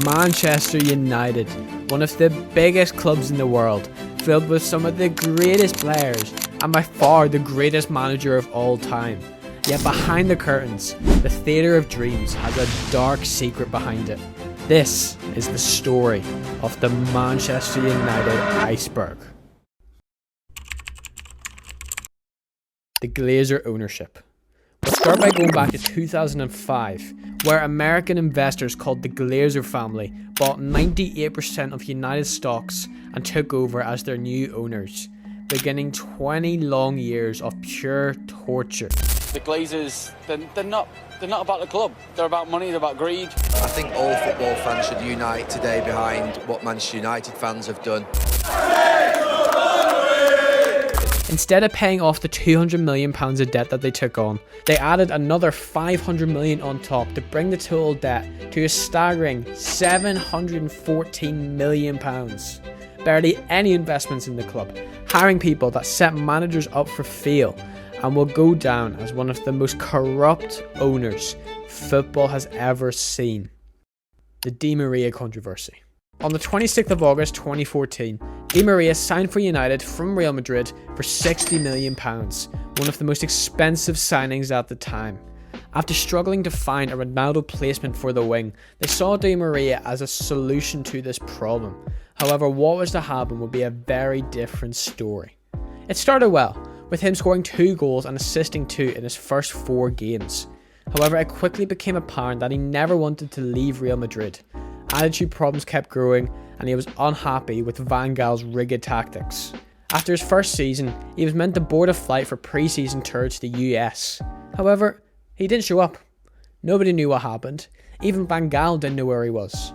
Manchester United, one of the biggest clubs in the world, filled with some of the greatest players and by far the greatest manager of all time. Yet behind the curtains, the Theatre of Dreams has a dark secret behind it. This is the story of the Manchester United Iceberg. The Glazer ownership. We'll start by going back to 2005, where American investors called the Glazer family bought 98% of United stocks and took over as their new owners, beginning 20 long years of pure torture. The Glazers, they're not about the club. They're about money, they're about greed. I think all football fans should unite today behind what Manchester United fans have done. Instead of paying off the £200 million of debt that they took on, they added another £500 million on top to bring the total debt to a staggering £714 million. Barely any investments in the club, hiring people that set managers up for fail, and will go down as one of the most corrupt owners football has ever seen. The Di Maria controversy. On the 26th of August 2014, Di Maria signed for United from Real Madrid for £60 million, one of the most expensive signings at the time. After struggling to find a Ronaldo placement for the wing, they saw Di Maria as a solution to this problem. However, what was to happen would be a very different story. It started well, with him scoring 2 goals and assisting 2 in his first 4 games. However, it quickly became apparent that he never wanted to leave Real Madrid. Attitude problems kept growing, and he was unhappy with Van Gaal's rigid tactics. After his first season, he was meant to board a flight for pre-season tour to the US. However, he didn't show up. Nobody knew what happened. Even Van Gaal didn't know where he was.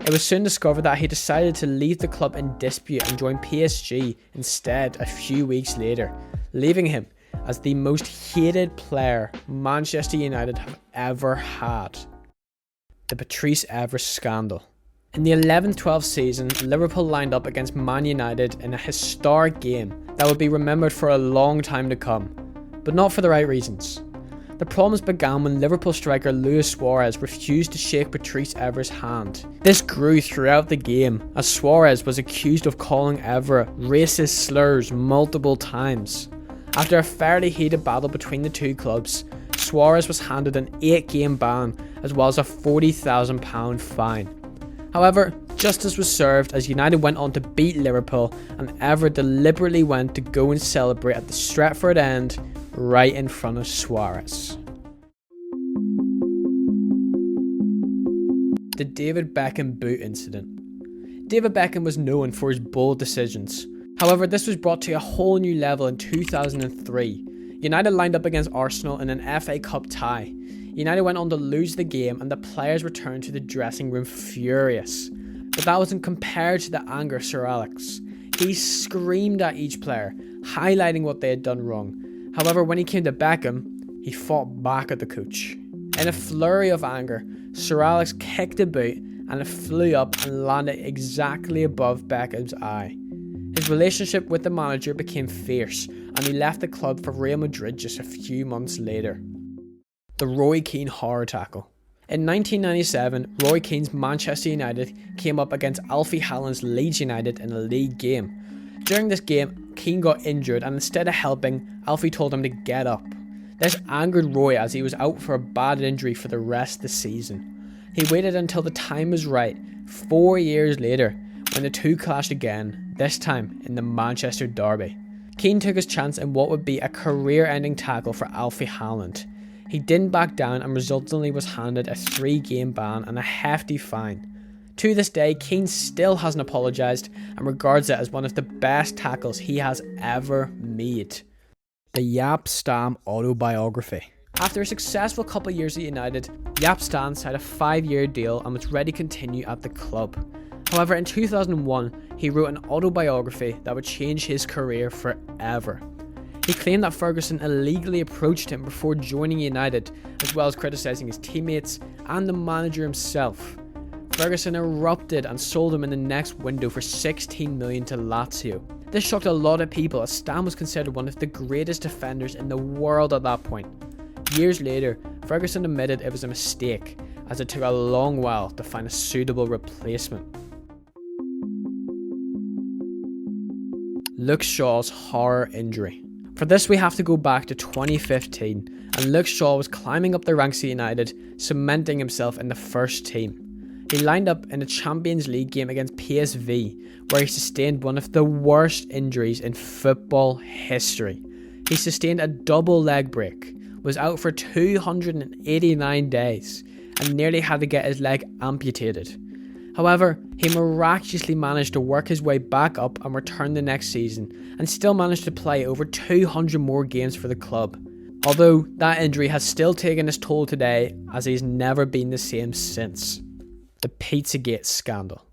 It was soon discovered that he decided to leave the club in dispute and join PSG instead a few weeks later, leaving him as the most hated player Manchester United have ever had. The Patrice Evra scandal. In the 11-12 season, Liverpool lined up against Man United in a historic game that would be remembered for a long time to come, but not for the right reasons. The problems began when Liverpool striker Luis Suarez refused to shake Patrice Evra's hand. This grew throughout the game, as Suarez was accused of calling Evra racist slurs multiple times. After a fairly heated battle between the two clubs, Suarez was handed an 8-game ban as well as a £40,000 fine. However, justice was served as United went on to beat Liverpool, and Evra deliberately went to go and celebrate at the Stretford end right in front of Suarez. The David Beckham boot incident. David Beckham was known for his bold decisions. However, this was brought to a whole new level in 2003. United lined up against Arsenal in an FA Cup tie. United went on to lose the game and the players returned to the dressing room furious. But that wasn't compared to the anger of Sir Alex. He screamed at each player, highlighting what they had done wrong. However, when he came to Beckham, he fought back at the coach. In a flurry of anger, Sir Alex kicked the boot and it flew up and landed exactly above Beckham's eye. His relationship with the manager became fierce, and he left the club for Real Madrid just a few months later. The Roy Keane horror tackle. In 1997, Roy Keane's Manchester United came up against Alfie Haaland's Leeds United in a league game. During this game, Keane got injured, and instead of helping, Alfie told him to get up. This angered Roy as he was out for a bad injury for the rest of the season. He waited until the time was right, 4 years later, when the two clashed again, this time in the Manchester derby. Keane took his chance in what would be a career-ending tackle for Alfie Haaland. He didn't back down and resultantly was handed a 3-game ban and a hefty fine. To this day, Keane still hasn't apologised and regards it as one of the best tackles he has ever made. The Jaap Stam autobiography. After a successful couple of years at United, Jaap Stam signed a 5-year deal and was ready to continue at the club. However, in 2001, he wrote an autobiography that would change his career forever. He claimed that Ferguson illegally approached him before joining United, as well as criticising his teammates and the manager himself. Ferguson erupted and sold him in the next window for $16 million to Lazio. This shocked a lot of people, as Stam was considered one of the greatest defenders in the world at that point. Years later, Ferguson admitted it was a mistake, as it took a long while to find a suitable replacement. Luke Shaw's horror injury. For this we have to go back to 2015, and Luke Shaw was climbing up the ranks at United, cementing himself in the first team. He lined up in a Champions League game against PSV, where he sustained one of the worst injuries in football history. He sustained a double leg break, was out for 289 days, and nearly had to get his leg amputated. However, he miraculously managed to work his way back up and return the next season, and still managed to play over 200 more games for the club. Although that injury has still taken its toll today, as he's never been the same since. The Pizzagate scandal.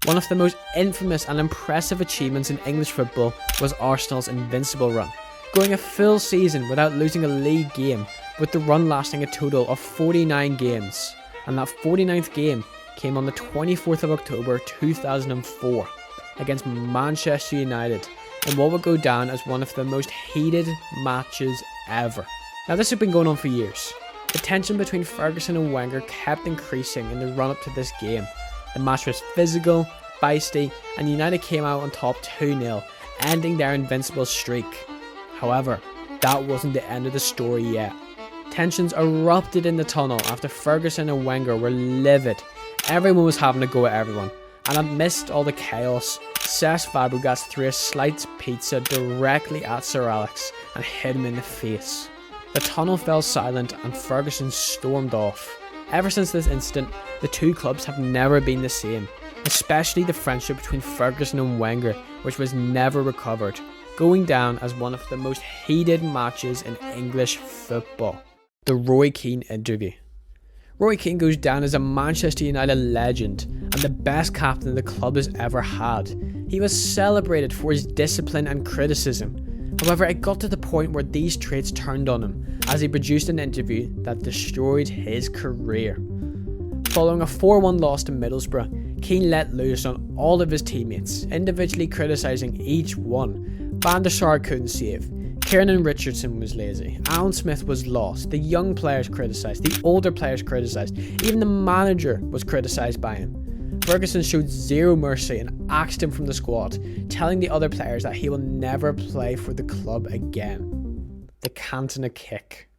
One of the most infamous and impressive achievements in English football was Arsenal's invincible run, going a full season without losing a league game, with the run lasting a total of 49 games, and that 49th game came on the 24th of October 2004 against Manchester United in what would go down as one of the most heated matches ever. Now this had been going on for years. The tension between Ferguson and Wenger kept increasing in the run up to this game. The match was physical, feisty, and United came out on top 2-0, ending their invincible streak. However, that wasn't the end of the story yet. Tensions erupted in the tunnel after Ferguson and Wenger were livid. Everyone was having a go at everyone, and amidst all the chaos, Cesc Fabregas threw a sliced pizza directly at Sir Alex and hit him in the face. The tunnel fell silent and Ferguson stormed off. Ever since this incident, the two clubs have never been the same, especially the friendship between Ferguson and Wenger, which was never recovered, going down as one of the most heated matches in English football. The Roy Keane interview. Roy Keane goes down as a Manchester United legend and the best captain the club has ever had. He was celebrated for his discipline and criticism. However, it got to the point where these traits turned on him as he produced an interview that destroyed his career. Following a 4-1 loss to Middlesbrough, Keane let loose on all of his teammates, individually criticising each one. Van der Sar couldn't save. Kieran Richardson was lazy, Alan Smith was lost, the young players criticised, the older players criticised, even the manager was criticised by him. Ferguson showed zero mercy and axed him from the squad, telling the other players that he will never play for the club again. The Cantona kick.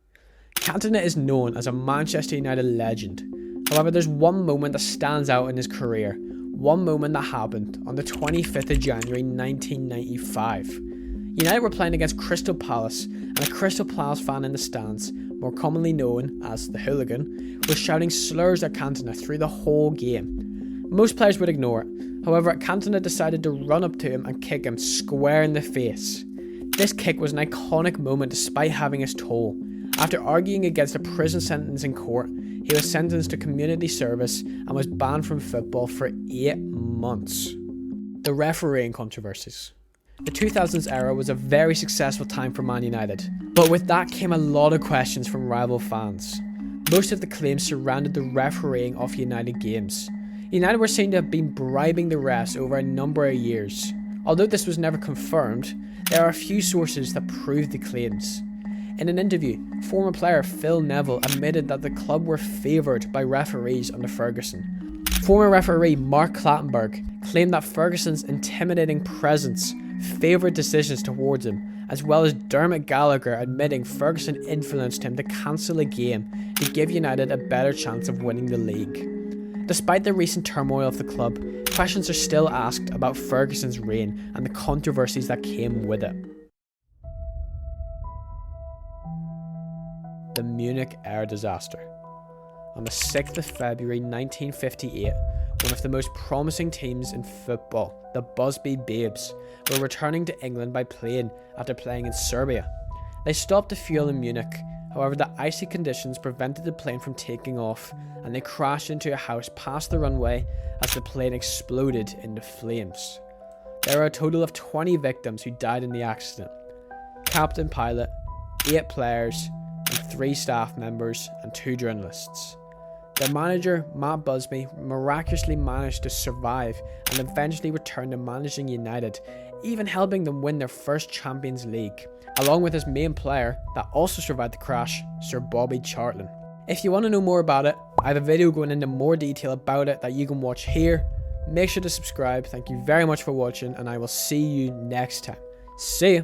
Cantona is known as a Manchester United legend. However, there's one moment that stands out in his career, one moment that happened on the 25th of January 1995. United were playing against Crystal Palace, and a Crystal Palace fan in the stands, more commonly known as the hooligan, was shouting slurs at Cantona through the whole game. Most players would ignore it. However, Cantona decided to run up to him and kick him square in the face. This kick was an iconic moment despite having its toll. After arguing against a prison sentence in court, he was sentenced to community service and was banned from football for 8 months. The refereeing controversies. The 2000s era was a very successful time for Man United, but with that came a lot of questions from rival fans. Most of the claims surrounded the refereeing of United games. United were seen to have been bribing the refs over a number of years. Although this was never confirmed, there are a few sources that prove the claims. In an interview, former player Phil Neville admitted that the club were favoured by referees under Ferguson. Former referee Mark Clattenburg claimed that Ferguson's intimidating presence favoured decisions towards him, as well as Dermot Gallagher admitting Ferguson influenced him to cancel a game to give United a better chance of winning the league. Despite the recent turmoil of the club, questions are still asked about Ferguson's reign and the controversies that came with it. The Munich air disaster. On the 6th of February 1958, one of the most promising teams in football, the Busby Babes, were returning to England by plane after playing in Serbia. They stopped to fuel in Munich, however the icy conditions prevented the plane from taking off and they crashed into a house past the runway as the plane exploded into flames. There were a total of 20 victims who died in the accident. Captain pilot, 8 players, and 3 staff members and 2 journalists. Their manager, Matt Busby, miraculously managed to survive and eventually returned to managing United, even helping them win their first Champions League, along with his main player that also survived the crash, Sir Bobby Charlton. If you want to know more about it, I have a video going into more detail about it that you can watch here. Make sure to subscribe. Thank you very much for watching, and I will see you next time. See ya.